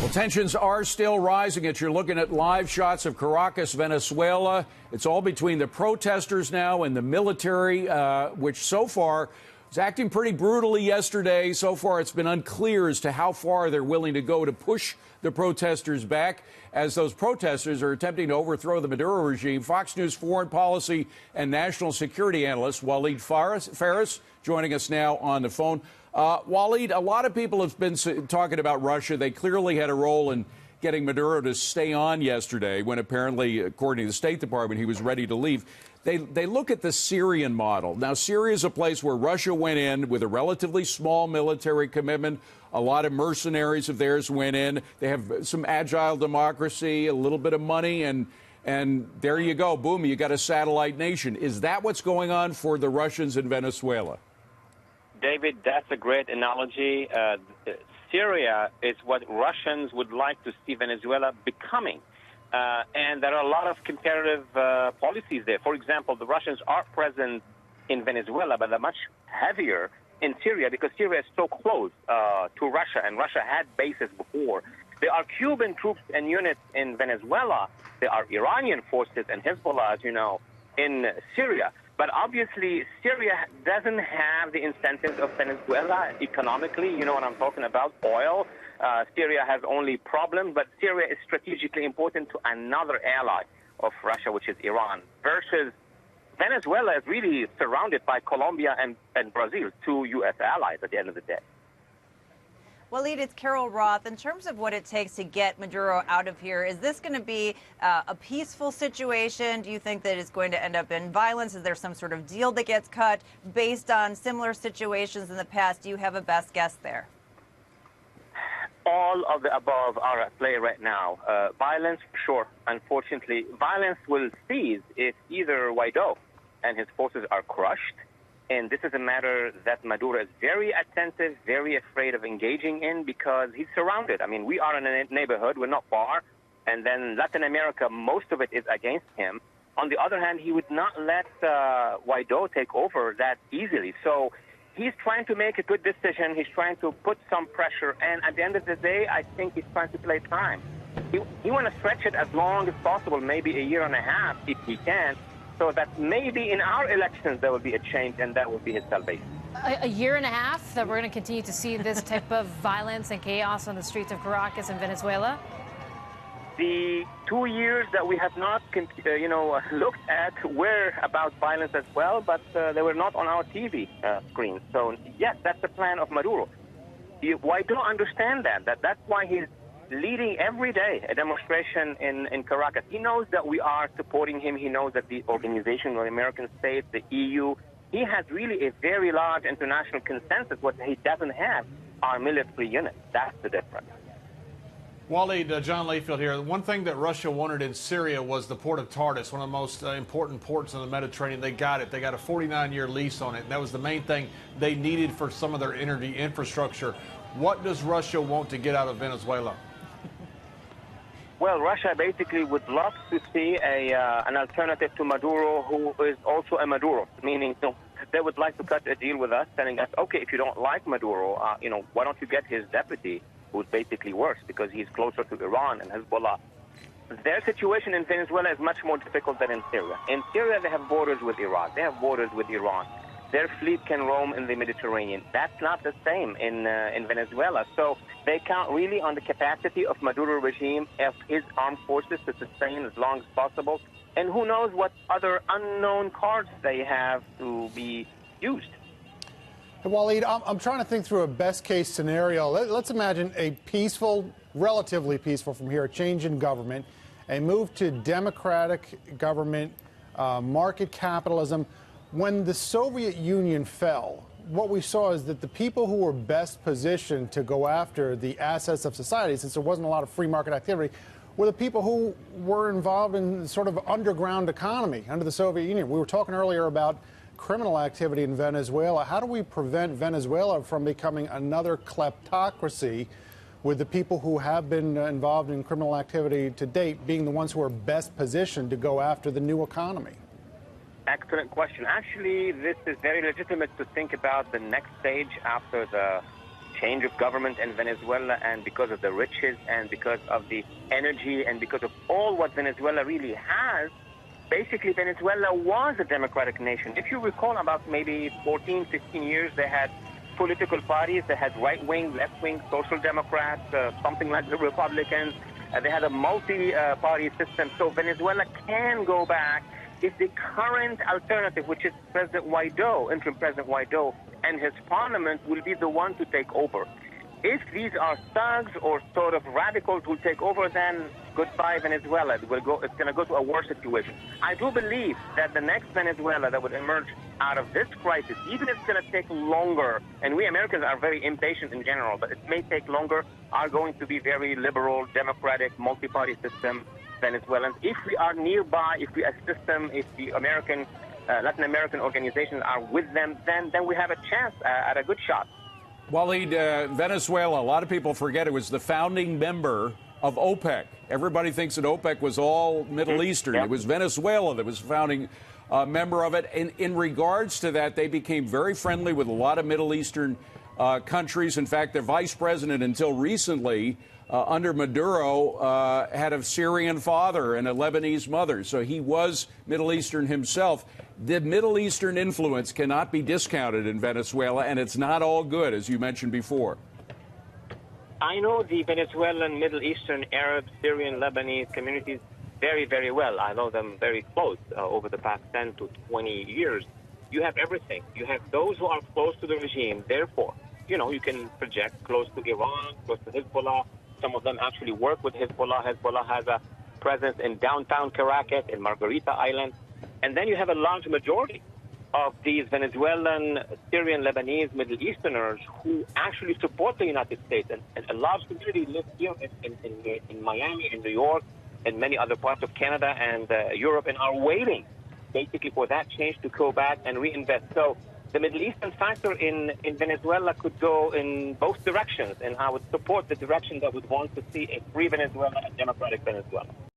Well, tensions are still rising as you're looking at live shots of Caracas, Venezuela. It's all between the protesters now and the military, which so far was acting pretty brutally yesterday. So far, it's been unclear as to how far they're willing to go to push the protesters back as those protesters are attempting to overthrow the Maduro regime. Fox News foreign policy and national security analyst Waleed Faris joining us now on the phone. Waleed, a lot of people have been talking about Russia. They clearly had a role in getting Maduro to stay on yesterday when apparently, according to the State Department, he was ready to leave. They look at the Syrian model. Now, Syria is a place where Russia went in with a relatively small military commitment. A lot of mercenaries of theirs went in. They have some agile democracy, a little bit of money, and there you go. Boom, you got a satellite nation. Is that what's going on for the Russians in Venezuela? David, that's a great analogy. Syria is what Russians would like to see Venezuela becoming. And there are a lot of comparative policies there. For example, the Russians are present in Venezuela, but they're much heavier in Syria because Syria is so close to Russia, and Russia had bases before. There are Cuban troops and units in Venezuela. There are Iranian forces and Hezbollah, as you know, in Syria. But obviously, Syria doesn't have the incentives of Venezuela economically. You know what I'm talking about, oil. Syria has only problems, but Syria is strategically important to another ally of Russia, which is Iran, versus Venezuela is really surrounded by Colombia and Brazil, two U.S. allies at the end of the day. Waleed, it's Carol Roth. In terms of what it takes to get Maduro out of here, is this going to be a peaceful situation? Do you think that it's going to end up in violence? Is there some sort of deal that gets cut based on similar situations in the past? Do you have a best guess there? All of the above are at play right now. Violence, sure. Unfortunately, violence will cease if either Guaido and his forces are crushed. And this is a matter that Maduro is very attentive, very afraid of engaging in because he's surrounded. I mean, we are in a neighborhood. We're not far. And then Latin America, most of it is against him. On the other hand, he would not let Guaido take over that easily. So he's trying to make a good decision. He's trying to put some pressure. And at the end of the day, I think he's trying to play time. He want to stretch it as long as possible, maybe a year and a half if he can, so that maybe in our elections there will be a change, and that will be his salvation. A year and a half that we're going to continue to see this type of violence and chaos on the streets of Caracas and Venezuela? The 2 years that we have not, looked at were about violence as well, but they were not on our TV screens. So yes, that's the plan of Maduro. Why don't understand that? That's why he's leading every day a demonstration in Caracas. He knows that we are supporting him. He knows that the Organization of the American States, the EU, he has really a very large international consensus. What he doesn't have are military units. That's the difference. Waleed, John Layfield here. One thing that Russia wanted in Syria was the port of Tartus, one of the most important ports in the Mediterranean. They got it. They got a 49-year lease on it. And that was the main thing they needed for some of their energy infrastructure. What does Russia want to get out of Venezuela? Well, Russia basically would love to see an alternative to Maduro who is also a Maduro, meaning they would like to cut a deal with us, telling us, okay, if you don't like Maduro, why don't you get his deputy, who's basically worse because he's closer to Iran and Hezbollah. Their situation in Venezuela is much more difficult than in Syria. In Syria, they have borders with Iraq. They have borders with Iran. Their fleet can roam in the Mediterranean. That's not the same in Venezuela. So they count really on the capacity of Maduro regime, of his armed forces to sustain as long as possible. And who knows what other unknown cards they have to be used. Hey, Waleed, I'm trying to think through a best-case scenario. Let's imagine a peaceful, relatively peaceful from here, a change in government, a move to democratic government, market capitalism. When the Soviet Union fell, what we saw is that the people who were best positioned to go after the assets of society, since there wasn't a lot of free market activity, were the people who were involved in sort of underground economy under the Soviet Union. We were talking earlier about criminal activity in Venezuela. How do we prevent Venezuela from becoming another kleptocracy with the people who have been involved in criminal activity to date being the ones who are best positioned to go after the new economy? Excellent question. Actually, this is very legitimate to think about the next stage after the change of government in Venezuela and because of the riches and because of the energy and because of all what Venezuela really has, basically Venezuela was a democratic nation. If you recall, about maybe 14, 15 years, they had political parties. They had right-wing, left-wing, social democrats, something like the Republicans. They had a multi-party system. So Venezuela can go back if the current alternative, which is President Guaido, interim President Guaido, and his parliament will be the one to take over. If these are thugs or sort of radicals who take over, then goodbye Venezuela. It's going to go to a worse situation. I do believe that the next Venezuela that would emerge out of this crisis, even if it's going to take longer, and we Americans are very impatient in general, but it may take longer, are going to be very liberal, democratic, multi-party system Venezuelans. If we are nearby, if we assist them, if the American, Latin American organizations are with them, then we have a chance at a good shot. Waleed, Venezuela, a lot of people forget it was the founding member of OPEC. Everybody thinks that OPEC was all Middle Eastern. Yep. It was Venezuela that was founding member of it. In regards to that, they became very friendly with a lot of Middle Eastern countries. In fact, their vice president, until recently, under Maduro, had a Syrian father and a Lebanese mother. So he was Middle Eastern himself. The Middle Eastern influence cannot be discounted in Venezuela, and it's not all good, as you mentioned before. I know the Venezuelan, Middle Eastern, Arab, Syrian, Lebanese communities very, very well. I know them very close over the past 10 to 20 years. You have everything. You have those who are close to the regime. Therefore, you can project close to Iran, close to Hezbollah. Some of them actually work with Hezbollah. Hezbollah has a presence in downtown Caracas, in Margarita Island. And then you have a large majority of these Venezuelan, Syrian, Lebanese, Middle Easterners who actually support the United States. And a large community lives here in Miami, in New York, and many other parts of Canada and Europe, and are waiting basically for that change to go back and reinvest. So the Middle Eastern factor in Venezuela could go in both directions, and I would support the direction that would want to see a free Venezuela, a democratic Venezuela.